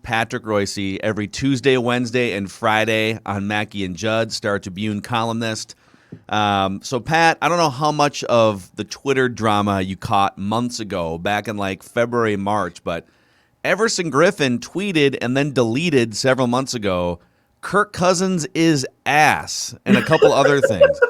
Patrick Reusse every Tuesday, Wednesday, and Friday on Mackey and Judd, Star Tribune columnist. So, Pat, I don't know how much of the Twitter drama you caught months ago, back in like February, March, but Everson Griffen tweeted and then deleted several months ago, Kirk Cousins is ass, and a couple other things.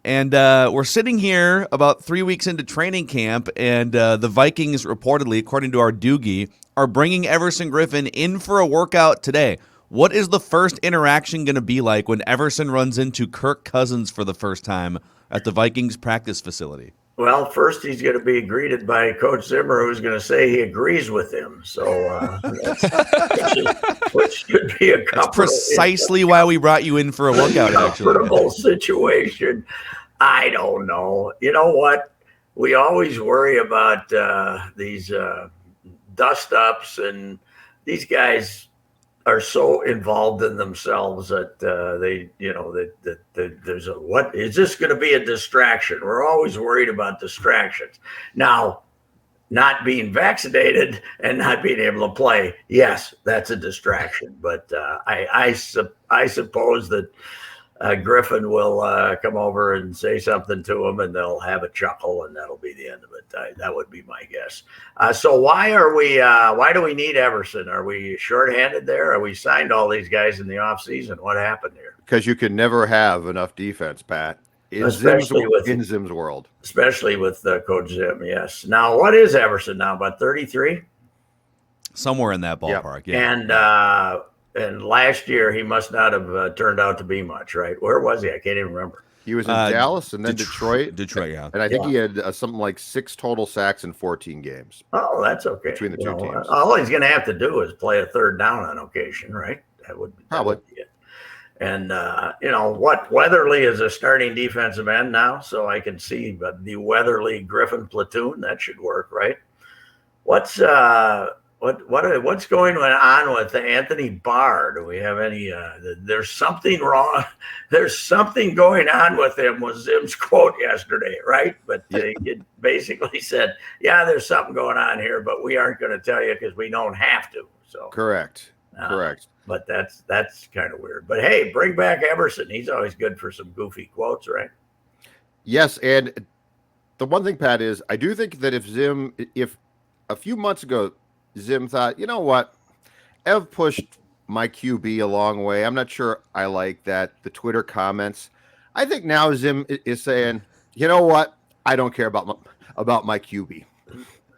And we're sitting here about 3 weeks into training camp, and the Vikings reportedly, according to our Doogie, are bringing Everson Griffen in for a workout today. What is the first interaction going to be like when Everson runs into Kirk Cousins for the first time at the Vikings practice facility? Well, first he's going to be greeted by Coach Zimmer, who's going to say he agrees with him. So, which should be a That's precisely why we brought you in for a workout. Comfortable situation. I don't know. You know what? We always worry about these dust ups, and these guys are so involved in themselves that there's what is this going to be a distraction? We're always worried about distractions. Now, not being vaccinated and not being able to play, yes, that's a distraction. But I suppose that Griffen will come over and say something to him, and they'll have a chuckle, and that'll be the end of it. That would be my guess. So why do we need Everson? Are we shorthanded there? Are we signed all these guys in the offseason? What happened here? Because you can never have enough defense, Pat. In Zim's world. Especially with Coach Zim, yes. Now, what is Everson now? About 33? Somewhere in that ballpark, yeah. And last year, he must not have turned out to be much, right? Where was he? I can't even remember. He was in Dallas and then Detroit. Detroit, yeah. And I think he had something like 6 total sacks in 14 games. Oh, that's okay. Between the two teams. All he's going to have to do is play a third down on occasion, right? That would be it. And, Weatherly is a starting defensive end now, so I can see the Weatherly Griffen platoon. That should work, right? What's going on with Anthony Barr? Do we have any? There's something wrong. There's something going on with him. Was Zim's quote yesterday, right? But he basically said, "Yeah, there's something going on here, but we aren't going to tell you because we don't have to." So correct. But that's kind of weird. But hey, bring back Everson. He's always good for some goofy quotes, right? Yes, and the one thing, Pat, is I do think that if a few months ago Zim thought, you know what, Ev pushed my QB a long way. I'm not sure I like that. The Twitter comments. I think now Zim is saying, you know what, I don't care about my QB.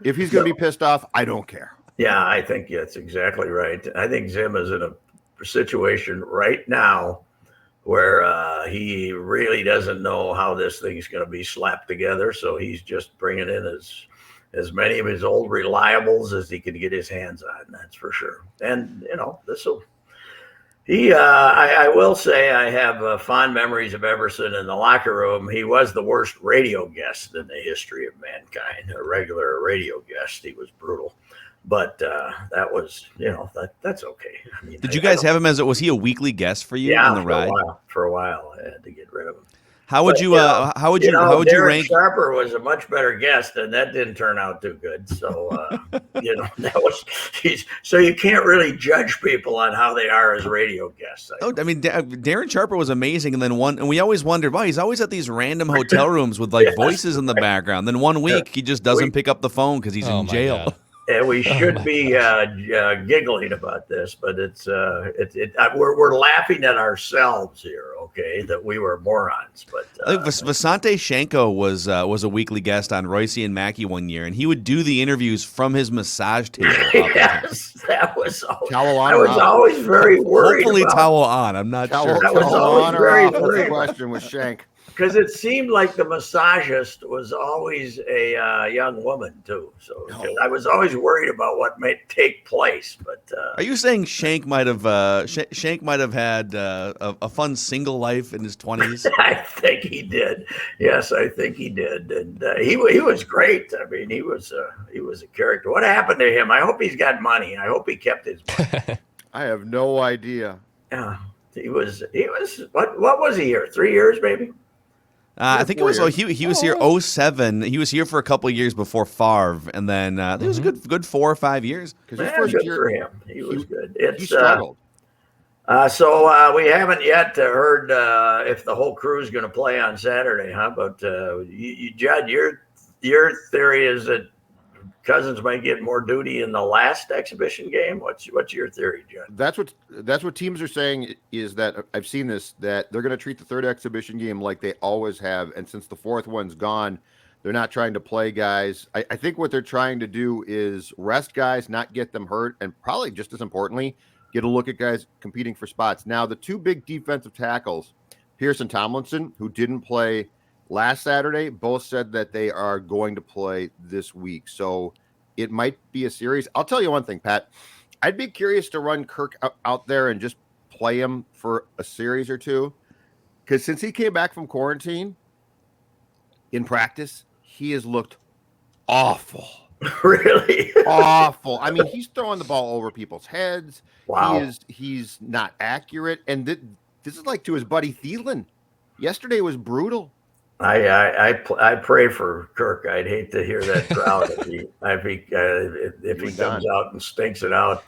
If he's going to be pissed off, I don't care. Yeah, I think that's exactly right. I think Zim is in a situation right now where he really doesn't know how this thing's going to be slapped together. So he's just bringing in as many of his old reliables as he can get his hands on. That's for sure. And, I will say I have fond memories of Everson in the locker room. He was the worst radio guest in the history of mankind, a regular radio guest. He was brutal. But that was, that's okay. I mean, did you guys have him was he a weekly guest for you on the ride? For a while, I had to get rid of him. How would you rank? Sharper was a much better guest, and that didn't turn out too good. So, that was so you can't really judge people on how they are as radio guests. I mean, Darren Sharper was amazing, and then and we always wondered, wow, he's always at these random hotel rooms with voices in the background. Then one week he just doesn't pick up the phone because he's in jail. God. And we should be giggling about this, but we're laughing at ourselves here, okay? That we were morons. But I think Visante Shenko was a weekly guest on Reusse and Mackey one year, and he would do the interviews from his massage table. Yes, that was. I was always very worried. Hopefully, towel on. I'm not sure. That was always very worried. Question with Shank. Because it seemed like the massagist was always a young woman too, so I was always worried about what might take place. But are you saying Shank might have had a fun single life in his 20s? I think he did. Yes, I think he did, and he was great. I mean, he was a character. What happened to him? I hope he's got money. I hope he kept his money. I have no idea. Yeah, he was. What was he here? 3 years, maybe. I think it was. He was here 07. He was here for a couple of years before Favre, and then it was a good 4 or 5 years. Because his first year for him, he was good. He struggled. So we haven't yet heard if the whole crew is going to play on Saturday, huh? But Judd, your theory is that Cousins might get more duty in the last exhibition game. What's your theory, Judd? That's what teams are saying, is that I've seen this, that they're going to treat the third exhibition game like they always have, and since the fourth one's gone, they're not trying to play guys. I think what they're trying to do is rest guys, not get them hurt, and probably just as importantly, get a look at guys competing for spots. Now, the two big defensive tackles, Pierce and Tomlinson, who didn't play last Saturday, both said that they are going to play this week. So it might be a series. I'll tell you one thing, Pat. I'd be curious to run Kirk out there and just play him for a series or two. Because since he came back from quarantine in practice, he has looked awful. Really? Awful. I mean, he's throwing the ball over people's heads. Wow. He's not accurate. And this is like to his buddy Thielen. Yesterday was brutal. I pray for Kirk. I'd hate to hear that crowd if he comes out and stinks it out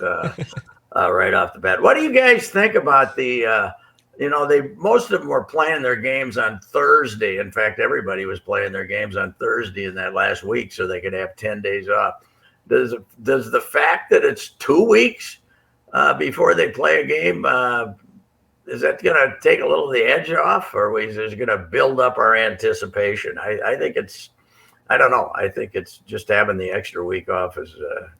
right off the bat. What do you guys think about the? Most of them were playing their games on Thursday. In fact, everybody was playing their games on Thursday in that last week, so they could have 10 days off. Does the fact that it's 2 weeks before they play a game? Is that going to take a little of the edge off, or is it going to build up our anticipation? I think I don't know. I think it's just having the extra week off is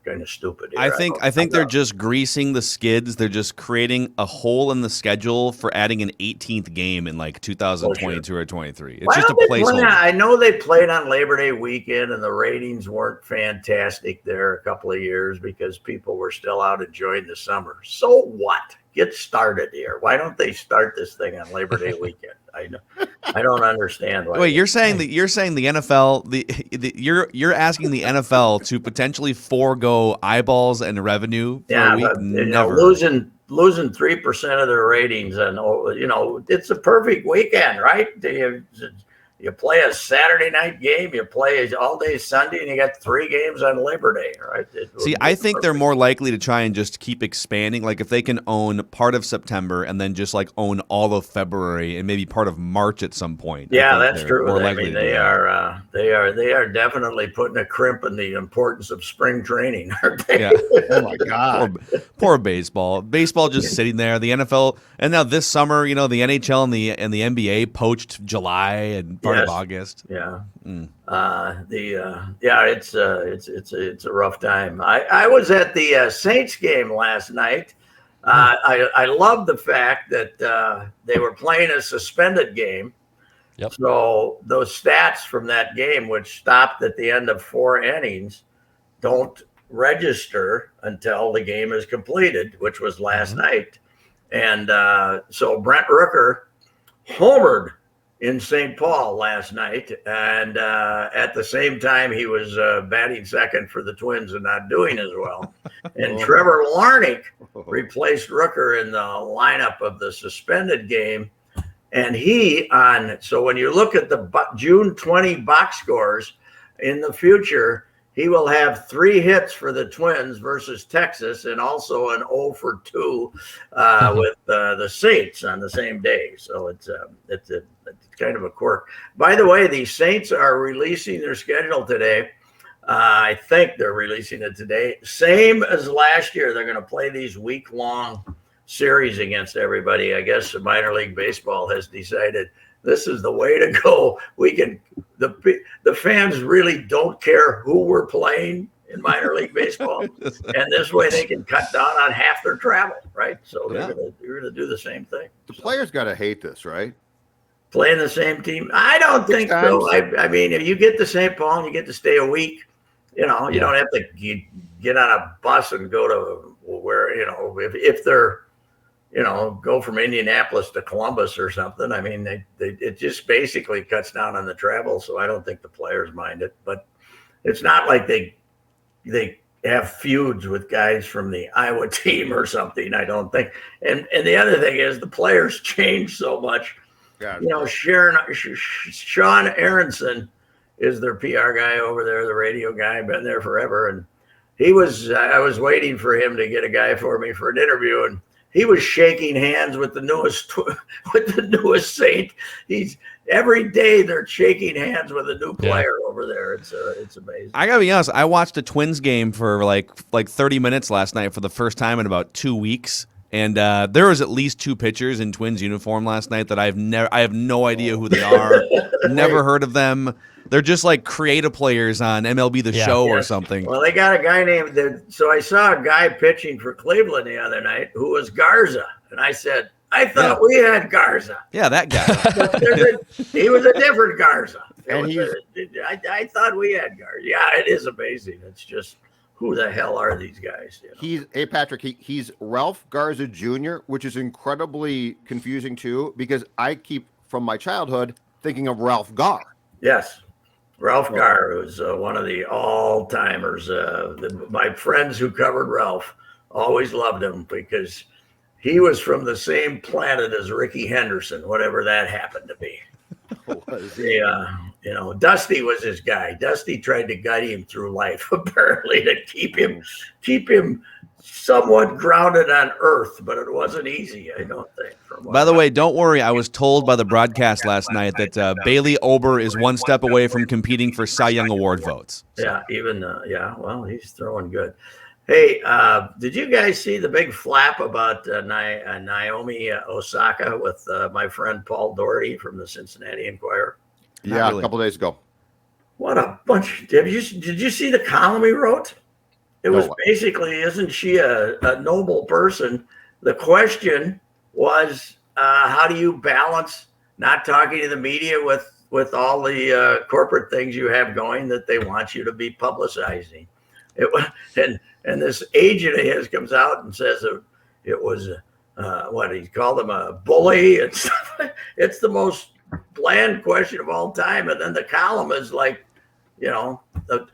kind of stupid. Here. I think they're just greasing the skids. They're just creating a hole in the schedule for adding an 18th game in like 2022 or 23. It's just a placeholder. I know they played on Labor Day weekend, and the ratings weren't fantastic there a couple of years because people were still out enjoying the summer. So what? Get started here. Why don't they start this thing on Labor Day weekend? I don't understand why. Wait, you're saying the NFL you're asking the NFL to potentially forego eyeballs and revenue for a week? But, never. Losing 3% of their ratings, and it's a perfect weekend, right? You play a Saturday night game, you play all day Sunday, and you got 3 games on Labor Day, right? See, I think they're more likely to try and just keep expanding. Like if they can own part of September and then just like own all of February and maybe part of March at some point. Yeah, that's true. They are definitely putting a crimp in the importance of spring training, aren't they? Yeah. Oh my God. Poor baseball. Baseball just sitting there. The NFL, and now this summer, the NHL and the NBA poached July and part of August. Yeah. It's a rough time. I was at the Saints game last night. I love the fact that they were playing a suspended game. Yep. So those stats from that game, which stopped at the end of 4 innings, don't register until the game is completed, which was last night. And so Brent Rooker homered in St. Paul last night, and at the same time he was batting second for the Twins and not doing as well. And Trevor Larnach replaced Rooker in the lineup of the suspended game. And so when you look at the June 20 box scores in the future, he will have 3 hits for the Twins versus Texas, and also an 0 for 2 with the Saints on the same day. So it's kind of a quirk. By the way, the Saints are releasing their schedule today. I think they're releasing it today. Same as last year. They're going to play these week-long series against everybody. I guess minor league baseball has decided this is the way to go. The fans really don't care who we're playing in minor league baseball, and this way they can cut down on half their travel, right? So they're going to do the same thing. The players got to hate this, right? Playing the same team? I don't think so. I mean, if you get to St. Paul and you get to stay a week, you don't have to get on a bus and go to where, if they're, go from Indianapolis to Columbus or something. I mean, it just basically cuts down on the travel. So I don't think the players mind it, but it's not like they have feuds with guys from the Iowa team or something. I don't think. And the other thing is the players change so much. God. You know, Sean Aronson is their PR guy over there, the radio guy, been there forever. And I was waiting for him to get a guy for me for an interview, and he was shaking hands with the newest Saint. Every day they're shaking hands with a new player over there. It's amazing. I gotta be honest. I watched a Twins game for like 30 minutes last night for the first time in about 2 weeks, and there was at least 2 pitchers in Twins uniform last night that I have no idea who they are. Never heard of them. They're just like creative players on MLB The Show or something. Well, they got a guy so I saw a guy pitching for Cleveland the other night who was Garza. And I said, I thought we had Garza. Yeah, that guy. He was a different Garza. And I thought we had Garza. Yeah, it is amazing. It's just, who the hell are these guys? You know? Patrick, he's Ralph Garza Jr., which is incredibly confusing too, because I keep from my childhood thinking of Ralph Garr. Yes. Ralph Garr was one of the all-timers. My friends who covered Ralph always loved him because he was from the same planet as Ricky Henderson, whatever that happened to be. Dusty was his guy. Dusty tried to guide him through life, apparently, to keep him somewhat grounded on Earth, but it wasn't easy, I don't think. By the way, don't worry. I was told by the broadcast last night that Bailey Ober is one step away from competing for Cy Young Award votes. So. Yeah, well, he's throwing good. Hey, did you guys see the big flap about Naomi Osaka with my friend Paul Doherty from the Cincinnati Enquirer? Yeah, really. A couple days ago. What a bunch! Did you see the column he wrote? It was basically, isn't she a noble person? The question was, how do you balance not talking to the media with all the corporate things you have going that they want you to be publicizing? And this agent of his comes out and says it was what he called him, a bully and stuff. It's the most bland question of all time. And then the column is like,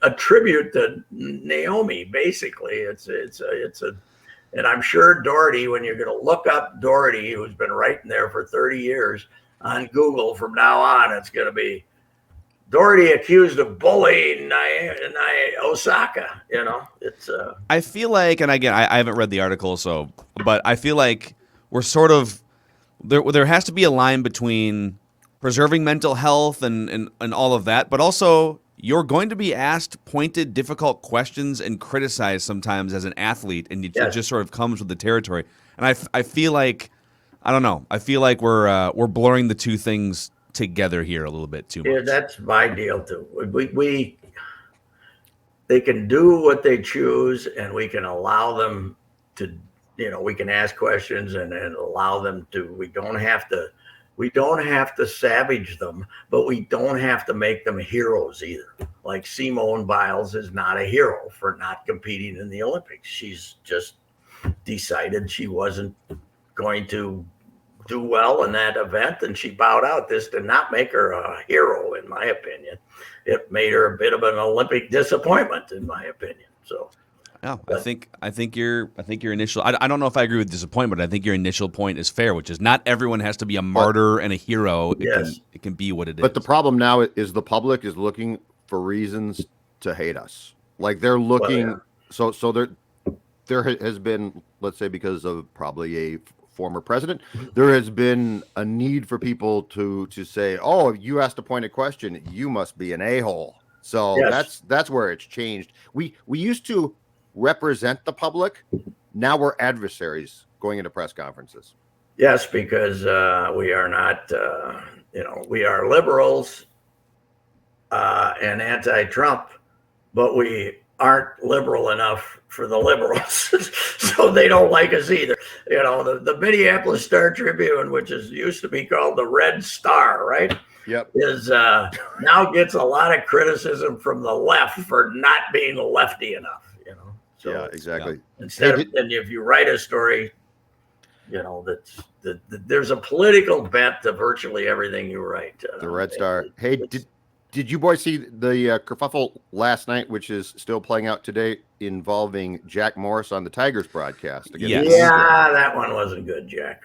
a tribute to Naomi. Basically, and I'm sure Doherty, when you're going to look up Doherty, who's been writing there for 30 years on Google from now on, it's going to be Doherty accused of bullying Osaka. It's. I feel like, and again, I haven't read the article, but I feel like we're sort of there has to be a line between preserving mental health and all of that, but also you're going to be asked pointed, difficult questions and criticized sometimes as an athlete, and it just sort of comes with the territory. And I feel like, I don't know, I feel like we're blurring the two things together here a little bit too much. Yeah, that's my deal too. They can do what they choose, and we can allow them to, we can ask questions and allow them to. We don't have to savage them, but we don't have to make them heroes either. Like Simone Biles is not a hero for not competing in the Olympics. She's just decided she wasn't going to do well in that event, and she bowed out. This did not make her a hero, in my opinion. It made her a bit of an Olympic disappointment, in my opinion. So. No, I think your initial. I don't know if I agree with disappointment. I think your initial point is fair, which is not everyone has to be a martyr and a hero. It can be what it is. But the problem now is the public is looking for reasons to hate us. Like they're looking. So there has been, let's say, because of probably a former president, there has been a need for people to say, "Oh, you asked a pointed question, you must be an a-hole." So that's where it's changed. We used to represent the public. Now we're adversaries going into press conferences. Yes, because we are not, we are liberals and anti-Trump, but we aren't liberal enough for the liberals. So they don't like us either. The Minneapolis Star Tribune, which used to be called the Red Star, right? Yep. Is now gets a lot of criticism from the left for not being lefty enough. So, yeah, exactly. Instead of, and if you write a story, there's a political bent to virtually everything you write. The Red Star. Hey, did you boys see the kerfuffle last night, which is still playing out today, involving Jack Morris on the Tigers broadcast? Yes. Yeah, that one wasn't good, Jack.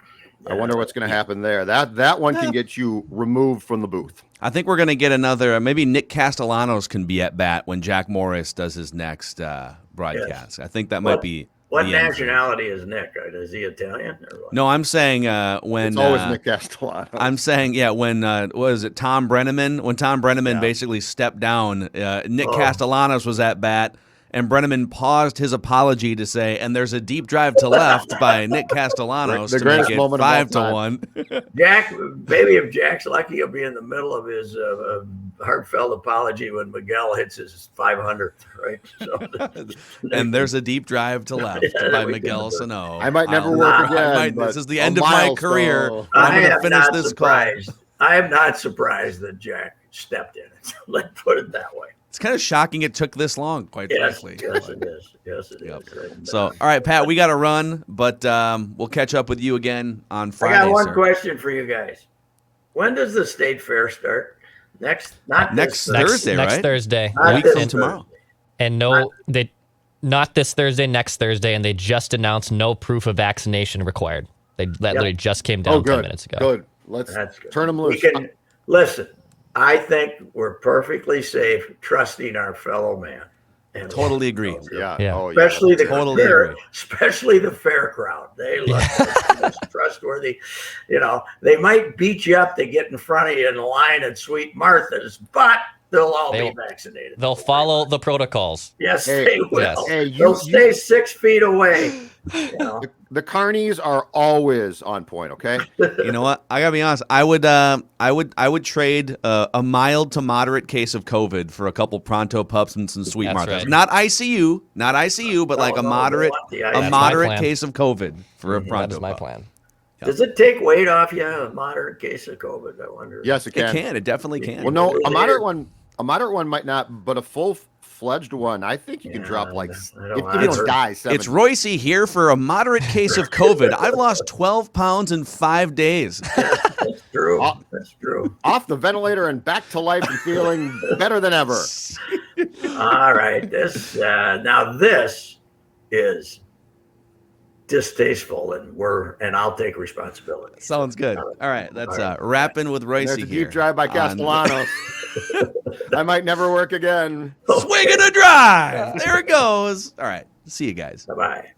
I wonder what's going to happen there. That one can get you removed from the booth. I think we're going to get another. Maybe Nick Castellanos can be at bat when Jack Morris does his next broadcast. Yes. I think that might be. What nationality is Nick? Is he Italian? Or what? No, I'm saying when it's always Nick Castellanos. I'm saying when what was it Tom Brenneman? When Tom Brenneman basically stepped down, Nick Castellanos was at bat. And Brenneman paused his apology to say, "And there's a deep drive to left by Nick Castellanos to make it 5-1." Jack, maybe if Jack's lucky, he'll be in the middle of his heartfelt apology when Miguel hits his 500th, right? So, and there's a deep drive to left by Miguel Sano. I might never work again. This is the end of my career. I'm going to finish this call. I am not surprised that Jack stepped in it. Let's put it that way. It's kind of shocking it took this long, quite frankly. Yes, it is. Yes, it is. So, all right, Pat, we got to run, but we'll catch up with you again on Friday. I got one question for you guys. When does the state fair start? Next Thursday, right? Next Thursday. A week from tomorrow. And not this Thursday, next Thursday, and they just announced no proof of vaccination required. That literally just came down 10 minutes ago. Good. Let's turn them loose. Listen. I think we're perfectly safe trusting our fellow man. And totally agree. Yeah. Especially especially the fair crowd. They look trustworthy. You know, they might beat you up to get in front of you in the line at Sweet Martha's, but they'll all be vaccinated. They'll follow the protocols. Yes, they will. Yes. They'll stay 6 feet away. You know? The carnies are always on point. Okay. You know what? I gotta be honest. I would trade a mild to moderate case of COVID for a couple Pronto Pups and some Sweet Martha's. Right. Not ICU, but like a moderate case of COVID for a Pronto. That's my plan. Does it take weight off you? A moderate case of COVID, I wonder. Yes, it can. It can. It definitely can. Well, no, a moderate one might not, but a full-fledged one, I think you can drop like if you don't die. 7. It's Reusse here for a moderate case of COVID. I've lost 12 pounds in 5 days. That's true. That's true. Off the ventilator and back to life and feeling better than ever. All right. This is distasteful, and I'll take responsibility. Sounds good. All right, that's rapping with Reusse here. Deep drive by Castellanos. I might never work again. Swing and a drive. There it goes. All right. See you guys. Bye-bye.